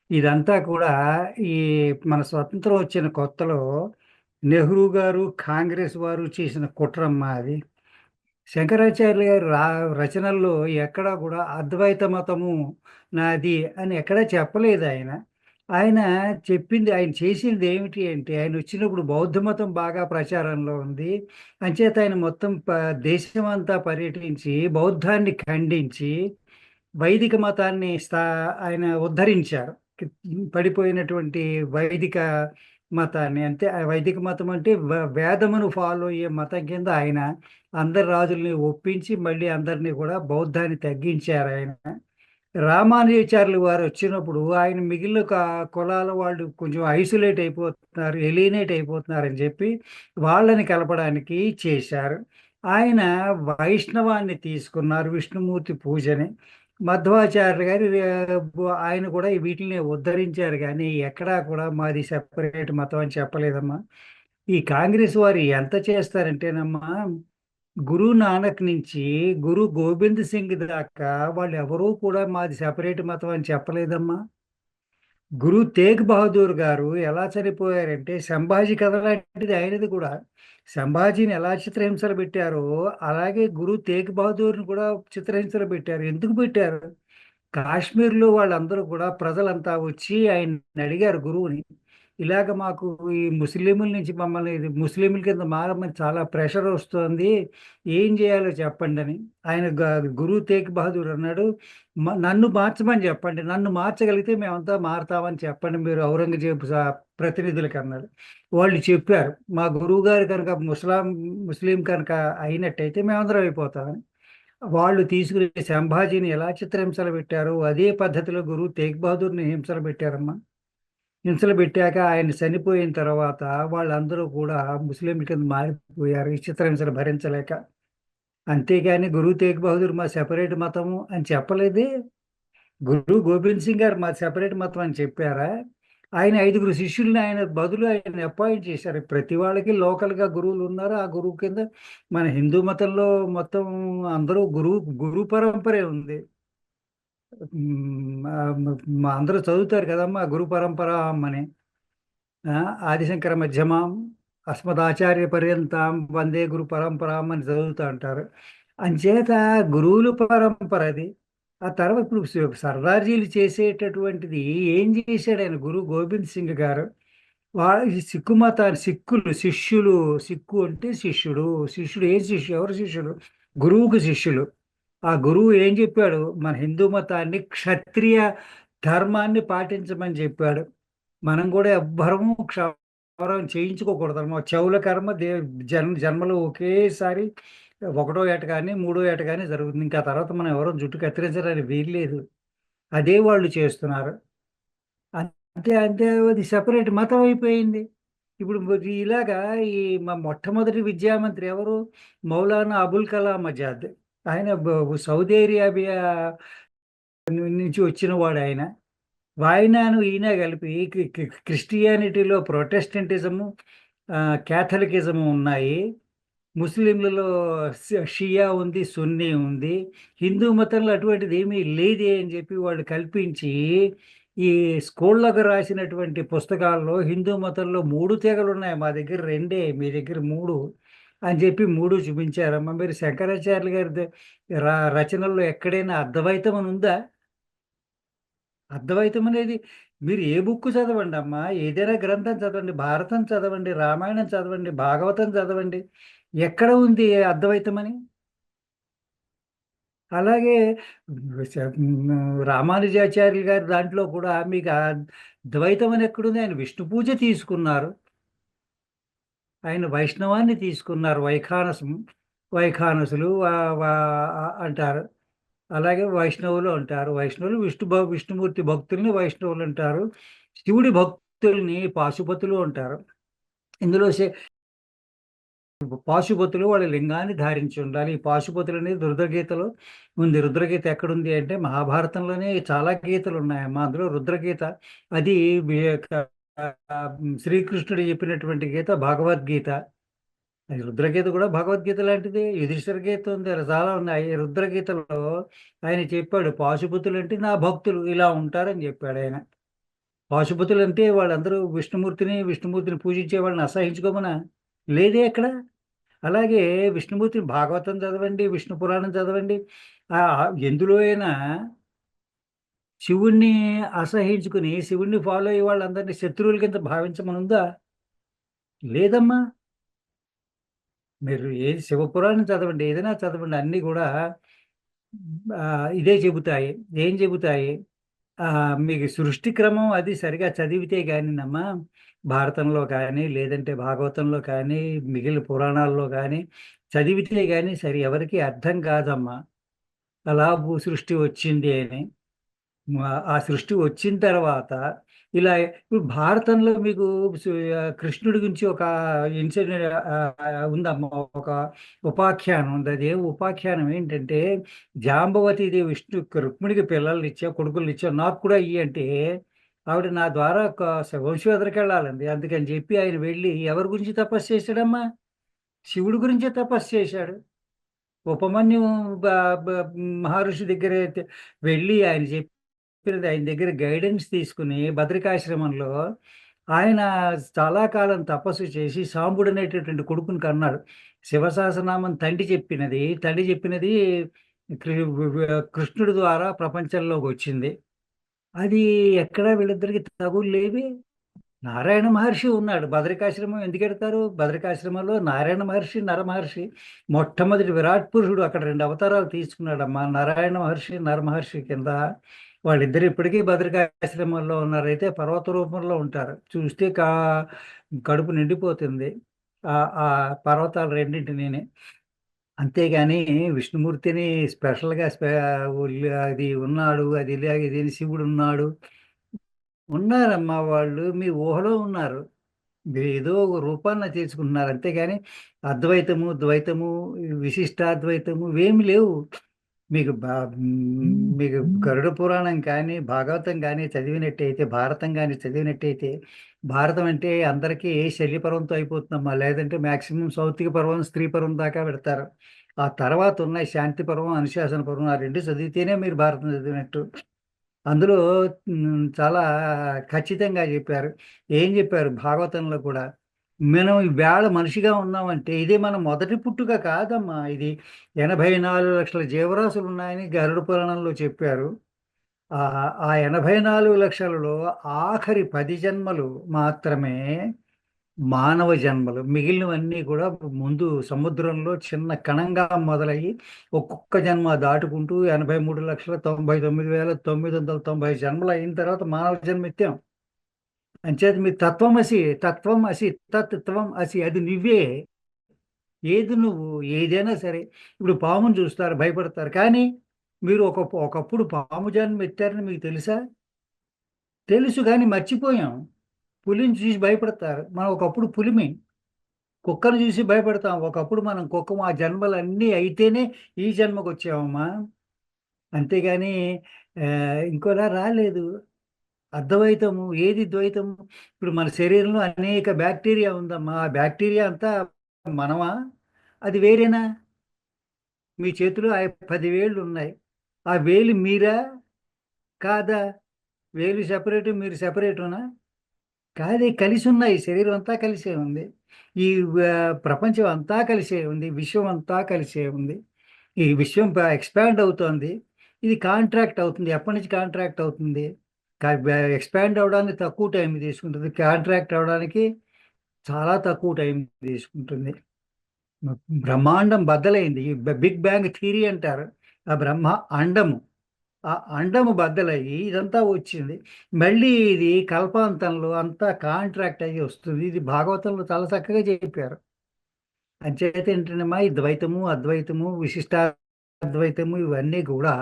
ఇదంతా కూడా ఈ మన స్వతంత్రం వచ్చిన కొత్తలో నెహ్రూ గారు, కాంగ్రెస్ వారు చేసిన కుట్రమ్మా అది. శంకరాచార్యులు గారి రచనల్లో ఎక్కడా కూడా అద్వైత మతము నాది అని ఎక్కడా చెప్పలేదు ఆయన. ఆయన ఆయన చేసింది ఏమిటి అంటే, ఆయన వచ్చినప్పుడు బౌద్ధ మతం బాగా ప్రచారంలో ఉంది. అంచేత ఆయన మొత్తం దేశమంతా పర్యటించి బౌద్ధాన్ని ఖండించి వైదిక మతాన్ని ఆయన ఉద్ధరించారు. కి పడిపోయినటువంటి వైదిక మతాన్ని. అంటే ఆ వైదిక మతం అంటే వేదమును ఫాలో అయ్యే మతం కింద ఆయన అందరి రాజుల్ని ఒప్పించి మళ్ళీ అందరిని కూడా బౌద్ధాన్ని తగ్గించారాయన. రామానుజాచార్యులు వారు వచ్చినప్పుడు ఆయన మిగిలిన కులాల వాళ్ళు కొంచెం ఐసోలేట్ అయిపోతున్నారు, ఎలినేట్ అయిపోతున్నారని చెప్పి వాళ్ళని కలపడానికి చేశారు. ఆయన వైష్ణవాన్ని తీసుకున్నారు, విష్ణుమూర్తి పూజని. మధ్వాచార్యులు గారు ఆయన కూడా వీటిల్ని ఉద్ధరించారు గానీ, ఎక్కడా కూడా మాది సెపరేట్ మతం అని చెప్పలేదమ్మా. ఈ కాంగ్రెస్ వారు ఎంత చేస్తారంటేనమ్మా, గురు నానక్ నుంచి గురు గోబింద్ సింగ్ దాకా వాళ్ళెవరూ కూడా మాది సెపరేట్ మతం అని చెప్పలేదమ్మా. గురు తేగ్ బహదూర్ గారు ఎలా చనిపోయారంటే, సంభాజీ కథ లాంటిది ఆయనది కూడా. సంభాజీని ఎలా చిత్రహింసలు పెట్టారో, అలాగే గురు తేగ్ బహదూర్‌ని కూడా చిత్రహింసలు పెట్టారు. ఎందుకు పెట్టారు? కాశ్మీర్‌లో వాళ్ళందరూ కూడా ప్రజలంతా వచ్చి ఆయన్నడిగారు గురువుని. ఇలాగ మాకు ఈ ముస్లిముల నుంచి మమ్మల్ని ఇది ముస్లిముల కింద మారమని చాలా ప్రెషరొస్తోంది. ఏం జేయాలో చెప్పండని. ఆయన గురు తేగ్ బహదూర్ అన్నాడు, నన్ను మార్చమని జెప్పండి. నన్ను మార్చగలిగితే మేమంతా మారతామని చెప్పండి మీరు ఔరంగజేబు ప్రతినిధులకన్నాడు. వాళ్ళు చెప్పారు. మా గురువుగారు కనుక ముస్లిం కనుక అయినట్టయితే మేమందరం అయిపోతామని. వాళ్ళు తీసుకుని సంభాజీని ఎలా చిత్రహింసలు పెట్టారో, అదే పద్ధతిలో గురువు తేగ్ బహదూర్‌ని హింసలు పెట్టారమ్మా. హింసలు పెట్టాక ఆయన చనిపోయిన తర్వాత వాళ్ళందరూ కూడా ముస్లింల కింద మారిపోయారు. ఈ చిత్రహింసలు భరించలేక. అంతేగాని గురు తేగ్ బహదూర్ మా సెపరేట్ మతము అని చెప్పలేదే. గురు గోబింద్ సింగ్ గారు మాది సెపరేట్ మతం అని చెప్పారా? ఆయన 5గురు శిష్యుల్ని ఆయన బదులు ఆయన అపాయింట్ చేశారు. ప్రతి వాళ్ళకి లోకల్‌గా గురువులున్నారు. ఆ గురువు కింద మన హిందూ మతంలో మొత్తం అందరూ గురు పరంపరే ఉంది. అందరూ చదువుతారు కదమ్మా! గురు పరంపరాం అని. ఆ! ఆదిశంకర మధ్యమాం, అస్మదాచార్య పర్యంతం వందే గురు పరంపరాం అని చదువుతా ఉంటారు. అంచేత గురువుల పరంపర అది. ఆ తర్వాత ఇప్పుడు సర్దార్జీలు చేసేటటువంటిది ఏం చేశాడాయన గురు గోబింద్ సింగ్ గారు. ఈ సిక్కు మతాన్ని శిష్యులు, సిక్కు అంటే శిష్యుడు. శిష్యుడు ఏం శిష్యుడు? ఎవరు శిష్యుడు? గురువుకు శిష్యులు. ఆ గురువు ఏం చెప్పాడు? మన హిందూ మతాన్ని క్షత్రియ ధర్మాన్ని పాటించమని చెప్పాడు. మనం కూడా ఎవ్వరము క్షవరం చేయించుకోకూడదనమాట. చెవుల కర్మ జన్మలో ఒకేసారి ఒకటో ఏట గాని, మూడో ఏట గాని జరుగుతుంది. ఇంకా తర్వాత మనం ఎవరం జుట్టు కత్తిరించడానికి వీల్లేదు. అదే వాళ్ళు చేస్తున్నారు. అంతే అంతే అది సెపరేట్ మతం అయిపోయింది. ఇప్పుడు ఇలాగా ఈ మొట్టమొదటి విద్యామంత్రి ఎవరు? మౌలానా అబుల్ కలాం ఆజాద్. ఆయన సౌదీ అరేబియా నుంచి వచ్చిన వాడాయన. వాయనాను, ఈయన కలిపి క్రిస్టియానిటీలో ప్రొటెస్టంటిజము, కాథలికిజము ఉన్నాయి. ముస్లింలలో షియా ఉంది, సున్నీ ఉంది. హిందూ మతంలో అటువంటిది ఏమీ లేదే అని చెప్పి వాళ్ళు కల్పించి, ఈ స్కూళ్ళకు రాసినటువంటి పుస్తకాల్లో హిందూ మతంలో 3 తెగలున్నాయి. మా దగ్గర 2 మీ దగ్గర 3 అని చెప్పి 3 చూపించారమ్మా. మీరు శంకరాచార్యులు గారి రచనల్లో ఎక్కడైనా అద్వైతం అని ఉందా? అద్వైతం అనేది మీరు ఏ బుక్ చదవండమ్మా. ఏదైనా గ్రంథం చదవండి. భారతం చదవండి, రామాయణం చదవండి, భాగవతం చదవండి. ఎక్కడ ఉంది అద్వైతమని? అలాగే రామానుజాచార్యులు గారి దాంట్లో కూడా మీకు ద్వైతం అని ఎక్కడుంది? ఆయన విష్ణు పూజ తీసుకున్నారు. ఆయన వైష్ణవాన్ని తీసుకున్నారు. వైఖానసులు అంటారు. అలాగే వైష్ణవులు అంటారు. వైష్ణవులు విష్ణుమూర్తి భక్తుల్ని వైష్ణవులంటారు. శివుడి భక్తుల్ని పాశుపతులు అంటారు. ఇందులో పాశుపతులు వాళ్ళ లింగాన్ని ధారించి ఉండాలి. ఈ పాశుపతులనేది రుద్రగీతలో ఉంది. రుద్రగీత ఎక్కడుంది అంటే మహాభారతంలోనే చాలా గీతలున్నాయమ్మా. అందులో రుద్రగీత అది వి క శ్రీకృష్ణుడు చెప్పినటువంటి గీత భగవద్గీత. అది రుద్రగీత కూడా భగవద్గీత లాంటిదే. యుధిష్ఠిర గీత ఉంది. అలా చాలా ఉన్నాయి. రుద్రగీతలో ఆయన చెప్పాడు పాశుపతులంటే నా భక్తులు ఇలా ఉంటారని చెప్పాడాయన. పాశుపతులంటే వాళ్ళందరూ విష్ణుమూర్తిని పూజించే వాళ్ళని అసహించుకోమనా? లేదే ఎక్కడ. అలాగే విష్ణుమూర్తిని భాగవతం చదవండి, విష్ణు పురాణం చదవండి. ఎందులో అయినా శివుణ్ణి అసహించుకుని, శివుణ్ణి ఫాలో అయ్యే వాళ్ళందరినీ శత్రువుల కింద భావించమనుందా? లేదమ్మా. మీరు ఏది శివపురాణం చదవండి, ఏదైనా చదవండి, అన్నీ కూడా ఇదే చెబుతాయి. ఏం చెబుతాయి? మీకు సృష్టి క్రమం అది సరిగా చదివితే గానినమ్మా, భారతంలో కానీ, లేదంటే భాగవతంలో కానీ, మిగిలిన పురాణాల్లో కానీ చదివితే గాని సరి ఎవరికీ అర్థం కాదమ్మా. అలా సృష్టి వచ్చింది అని. ఆ సృష్టి వచ్చిన తర్వాత ఇలా ఇప్పుడు భారతంలో మీకు కృష్ణుడి గురించి ఒక ఇన్సిడెంట్ ఉందమ్మా. ఒక ఉపాఖ్యానం ఉంది. అదే ఉపాఖ్యానం ఏంటంటే, జాంబవతి దేవి రుక్మిణికి పిల్లల్ని ఇచ్చా, కొడుకుల్ని ఇచ్చా, నాకు కూడా ఇయ్యి అంటే, ఆవిడ నా ద్వారా ఒక వంశోధరకి వెళ్ళాలండి. అందుకని చెప్పి ఆయన వెళ్ళి ఎవరి గురించి తపస్సు చేశాడమ్మా? శివుడి గురించే తపస్సు చేశాడు. ఉపమన్యు బ బ మహర్షి దగ్గర వెళ్ళి ఆయన దగ్గర గైడెన్స్ తీసుకుని బదరికాశ్రమంలో ఆయన చాలా కాలం తపస్సు చేసి సాంబుడు అనేటటువంటి కొడుకుని కన్నాడు. శివ సహస్రనామం తండ్రి చెప్పినది కృష్ణుడి ద్వారా ప్రపంచంలోకి వచ్చింది. అది ఎక్కడ వీళ్ళిద్దరికి తగువులేవి. నారాయణ మహర్షి ఉన్నాడు. బదరికాశ్రమం ఎందుకెడతారు? బదరికాశ్రమంలో నారాయణ మహర్షి, నరమహర్షి మొట్టమొదటి విరాట్ పురుషుడు అక్కడ 2 అవతారాలు తీసుకున్నాడమ్మా. నారాయణ మహర్షి, నరమహర్షి కింద వాళ్ళిద్దరు ఇప్పటికీ బదరికాశ్రమంలో ఉన్నారు. అయితే పర్వత రూపంలో ఉంటారు. చూస్తే కడుపు నిండిపోతుంది. ఆ పర్వతాలు రెండింటినీని. అంతేగాని విష్ణుమూర్తిని స్పెషల్‌గా అది ఉన్నాడు, అది ఇలాగ ఇది శివుడున్నాడు. ఉన్నారమ్మా వాళ్ళు. మీ ఊహలో ఉన్నారు. మీరేదో ఒక రూపాన తీసుకుంటున్నారు. అంతేగాని అద్వైతము, ద్వైతము, విశిష్టాద్వైతము ఇవేమి లేవు. మీకు గరుడ పురాణం కానీ, భాగవతం గాని చదివినట్టయితే, భారతం గాని చదివినట్టయితే, భారతం అంటే అందరికీ శల్య పర్వంతో అయిపోతుందమ్మా. లేదంటే మాక్సిమం సౌతిక పర్వం, స్త్రీ పర్వం దాకా పెడతారు. ఆ తర్వాత ఉన్నాయి శాంతి పర్వం, అనుశాసన పర్వం. ఆ 2 చదివితేనే మీరు భారతం చదివినట్టు. అందులో చాలా ఖచ్చితంగా చెప్పారు. ఏం చెప్పారు భాగవతంలో కూడా, మనం ఈవేళ మనిషిగా ఉన్నామంటే ఇది మన మొదటి పుట్టుక కాదమ్మా. ఇది 84,00,000 జీవరాశులున్నాయని గరుడ పురాణంలో చెప్పారు. ఆ 84,00,000లో ఆఖరి 10 జన్మలు మాత్రమే మానవ జన్మలు. మిగిలినవన్నీ కూడా ముందు సముద్రంలో చిన్న కణంగా మొదలయ్యి, ఒక్కొక్క జన్మ దాటుకుంటూ 83,99,990 జన్మలు అయిన తర్వాత మానవ జన్మ ఎత్తాం. అంచేత మీరు తత్వం అసి, త్వం అసి, అది నువ్వే. ఏది నువ్వు, ఏదైనా సరే. ఇప్పుడు పాముని చూస్తారు, భయపడతారు. కానీ మీరు ఒకప్పుడు పాము జన్మ ఎత్తారని మీకు తెలుసా? తెలుసు గాని మర్చిపోయాం. పులిని చూసి భయపడతారు. మనం ఒకప్పుడు పులిమి. కుక్కను చూసి భయపడతాం. ఒకప్పుడు మనం కుక్కము. ఆ జన్మలన్నీ అయితేనే ఈ జన్మకొచ్చామమ్మా. అంతేగాని ఇంకోలా రాలేదు. అద్వైతము, ఏది ద్వైతము? ఇప్పుడు మన శరీరంలో అనేక బ్యాక్టీరియా ఉందమ్మా. ఆ బ్యాక్టీరియా అంతా మనమా? అది వేరేనా? మీ చేతిలో 10 వేళ్ళున్నాయి. ఆ వేలు మీరా? కాదా? వేలు సెపరేటు, మీరు సెపరేటునా? కాదే, కలిసున్నాయి. శరీరం అంతా కలిసే ఉంది. ఈ ప్రపంచం అంతా కలిసే ఉంది. విశ్వం అంతా కలిసే ఉంది. ఈ విశ్వం ఎక్స్‌పాండ్ అవుతోంది. ఇది కాంట్రాక్ట్ అవుతుంది. ఎప్పటినుంచి కాంట్రాక్ట్ అవుతుంది? ఎక్స్‌పాండ్ అవ్వడానికి తక్కువ టైం తీసుకుంటుంది. కాంట్రాక్ట్ అవ్వడానికి చాలా తక్కువ టైం తీసుకుంటుంది. బ్రహ్మాండం బద్దలైంది. ఈ బిగ్ బ్యాంగ్ థియరీ అంటారు. ఆ బ్రహ్మ అండము. ఆ అండము బద్దలయ్యి ఇదంతా వచ్చింది. మళ్ళీ ఇది కల్పాంతంలో అంతా కాంట్రాక్ట్ అయ్యి వస్తుంది. ఇది భాగవతంలో చాలా చక్కగా చెప్పారు. అంచేత ఏంటంటేనమ్మా, ఈ ద్వైతము, అద్వైతము, విశిష్టాద్వైతము ఇవన్నీ కూడా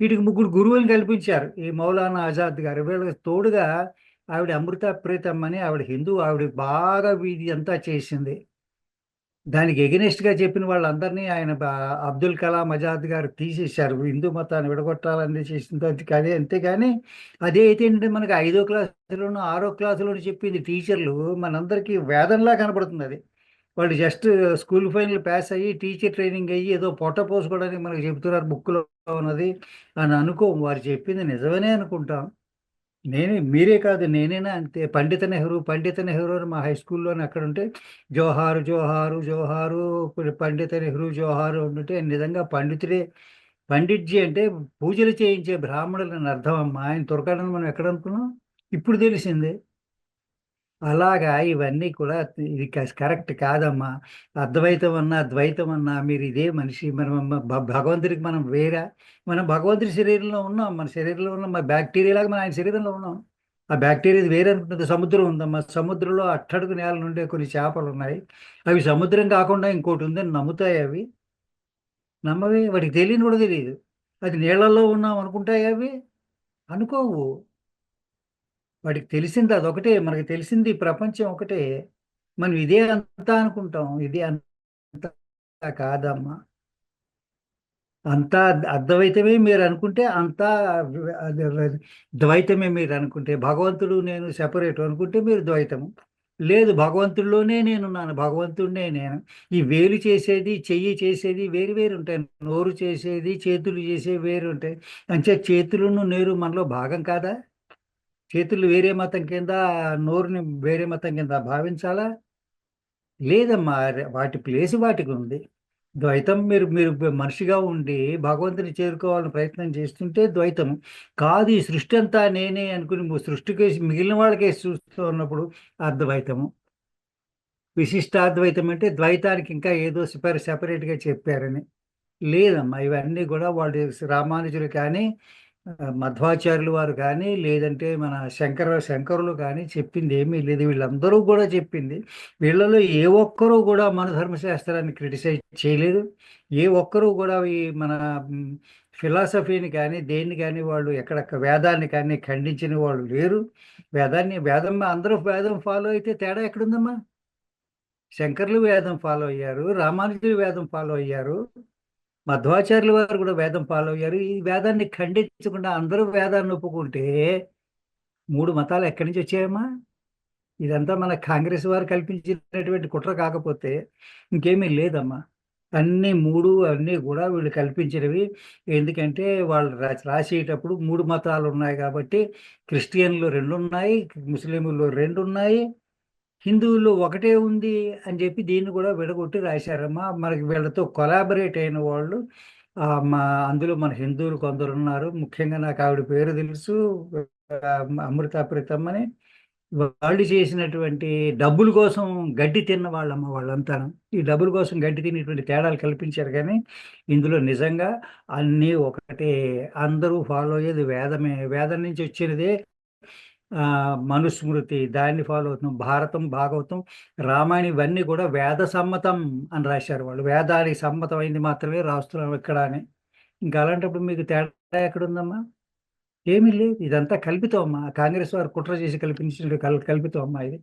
వీటికి 3 గురువులను కల్పించారు. ఈ మౌలానా ఆజాద్ గారు. వీళ్ళకి తోడుగా ఆవిడ అమృత ప్రీతమ్ అని ఆవిడ హిందూ. ఆవిడ బాగా ఇది అంతా చేసింది. దానికి ఎగనెస్ట్‌గా చెప్పిన వాళ్ళందరినీ ఆయన అబ్దుల్ కలాం ఆజాద్ గారు తీసేశారు. హిందూ మతాన్ని విడగొట్టాలని చేసింది అదే. అంతేగాని అదే అయితే ఏంటంటే మనకి 5వ క్లాసులోనో, 6వ క్లాసులోనో చెప్పింది టీచర్లు మనందరికీ వేదంలా కనపడుతుందది. వాళ్ళు జస్ట్ స్కూల్ ఫైనల్ పాస్ అయ్యి, టీచర్ ట్రైనింగ్ అయ్యి, ఏదో పొట్ట పోసుకోవడానికి మనకు చెప్తున్నారు బుక్‌లో ఉన్నది అని అనుకోము. వారు చెప్పింది నిజమనే అనుకుంటాం. మీరే కాదు, నేనైనా అంతే. పండిత నెహ్రూ, పండిత నెహ్రూ అని మా హై స్కూల్లోనే అక్కడ ఉంటే జోహారు జోహారు జోహారు, పండిత నెహ్రూ జోహారు ఉంటే నిజంగా పండితుడే. పండిట్జీ అంటే పూజలు చేయించే బ్రాహ్మణులు అని అర్థం అమ్మా. ఆయన తురకాడని మనం ఎక్కడ అనుకున్నాం, ఇప్పుడు తెలిసిందే. అలాగా ఇవన్నీ కూడా ఇది కరెక్ట్ కాదమ్మా. అద్వైతం అన్నా ద్వైతం అన్నా మీరు ఇదే మనిషి. మనం భగవంతుడికి మనం వేరా? మనం భగవంతుడి శరీరంలో ఉన్నాం. మన శరీరంలో ఉన్న మన బ్యాక్టీరియా లాగా మనం ఆయన శరీరంలో ఉన్నాం. ఆ బ్యాక్టీరియా వేరే అనుకుంటుంది. సముద్రం ఉందమ్మా, సముద్రంలో అట్టడుగు నేల నుండే కొన్ని చేపలు ఉన్నాయి. అవి సముద్రం కాకుండా ఇంకోటి ఉందని నమ్ముతాయి అవి? నమ్మవే. వాటికి తెలియని కూడా తెలియదు. అది నీళ్ళల్లో ఉన్నాం అనుకుంటాయి అవి? అనుకోవు. వాడికి తెలిసింది అదొకటే. మనకి తెలిసింది ప్రపంచం ఒకటే. మనం ఇదే అంతా అనుకుంటాం. ఇదే అంతా కాదమ్మా. అంతా అద్వైతమే మీరు అనుకుంటే అంతా అది ద్వైతమే మీరు అనుకుంటే. భగవంతుడు నేను సెపరేట్ అనుకుంటే మీరు ద్వైతము. లేదు, భగవంతుడిలోనే నేనున్నాను, భగవంతుడినే నేను. ఈ వేలు చేసేది చెయ్యి చేసేది వేరు వేరు ఉంటాయి. నోరు చేసేది చేతులు చేసేవి వేరు ఉంటాయి. అంటే చేతులను నేరు మనలో భాగం కాదా? చేతులు వేరే మతం కింద, నోరుని వేరే మతం కింద భావించాలా? లేదమ్మా. వాటి ప్లేస్ వాటికి ఉంది. ద్వైతం మీరు మీరు మనిషిగా ఉండి భగవంతుని చేరుకోవాలని ప్రయత్నం చేస్తుంటే ద్వైతం కాదు. ఈ సృష్టి అంతా నేనే అనుకుని సృష్టికేసి మిగిలిన వాళ్ళకేసి చూస్తూ ఉన్నప్పుడు అద్వైతము. విశిష్టాద్వైతం అంటే ద్వైతానికి ఇంకా ఏదో సెపరేట్గా చెప్పారని. లేదమ్మా. ఇవన్నీ కూడా వాళ్ళు రామానుజులు కానీ, మధ్వాచార్యులు వారు కానీ, లేదంటే మన శంకరులు కానీ చెప్పింది ఏమీ లేదు. వీళ్ళందరూ కూడా చెప్పింది. వీళ్ళలో ఏ ఒక్కరూ కూడా మన ధర్మశాస్త్రాన్ని క్రిటిసైజ్ చేయలేదు. ఏ ఒక్కరూ కూడా ఈ మన ఫిలాసఫీని కానీ దేన్ని కానీ వాళ్ళు ఎక్కడ వేదాన్ని కానీ ఖండించిన వాళ్ళు లేరు. వేదం అందరూ వేదం ఫాలో అయితే తేడా ఎక్కడుందమ్మా? శంకర్లు వేదం ఫాలో అయ్యారు, రామానుజులు వేదం ఫాలో అయ్యారు, మధ్వాచార్యుల వారు కూడా వేదం ఫాలో అయ్యారు. ఈ వేదాన్ని ఖండించకుండా అందరూ వేదాన్ని ఒప్పుకుంటే మూడు మతాలు ఎక్కడి నుంచి వచ్చాయమ్మా? ఇదంతా మన కాంగ్రెస్ వారు కల్పించినటువంటి కుట్ర కాకపోతే ఇంకేమీ లేదమ్మా. అన్నీ కూడా వీళ్ళు కల్పించినవి. ఎందుకంటే వాళ్ళు రాసేటప్పుడు మూడు మతాలు ఉన్నాయి కాబట్టి, క్రిస్టియన్లు రెండు ఉన్నాయి, ముస్లింలు రెండు ఉన్నాయి, హిందువుల్లో ఒకటే ఉంది అని చెప్పి దీన్ని కూడా విడగొట్టి రాశారమ్మా. మనకి వీళ్ళతో కొలాబరేట్ అయిన వాళ్ళు మా అందులో మన హిందువులు కొందరు ఉన్నారు. ముఖ్యంగా నాకు ఆవిడ పేరు తెలుసు, అమృత ప్రీతం అని. వాళ్ళు చేసినటువంటి డబ్బుల కోసం గడ్డి తిన్న వాళ్ళమ్మ వాళ్ళంతా. ఈ డబ్బుల కోసం గడ్డి తినేటువంటి తేడాలు కల్పించారు కానీ ఇందులో నిజంగా అన్నీ ఒకటే. అందరూ ఫాలో అయ్యేది వేదమే. వేదం నుంచి వచ్చినదే మనుస్మృతి, దాన్ని ఫాలో అవుతున్నాం. భారతం, భాగవతం, రామాయణం ఇవన్నీ కూడా వేద సమ్మతం అని రాశారు వాళ్ళు. వేదానికి సమ్మతమైంది మాత్రమే రాస్తున్నాం ఇక్కడ అని. ఇంకా అలాంటప్పుడు మీకు తేడా ఎక్కడుందమ్మా? ఏమీ లేదు. ఇదంతా కల్పితం అమ్మా. కాంగ్రెస్ వారు కుట్ర చేసి కల్పించిన కల్పితం అమ్మా ఇది.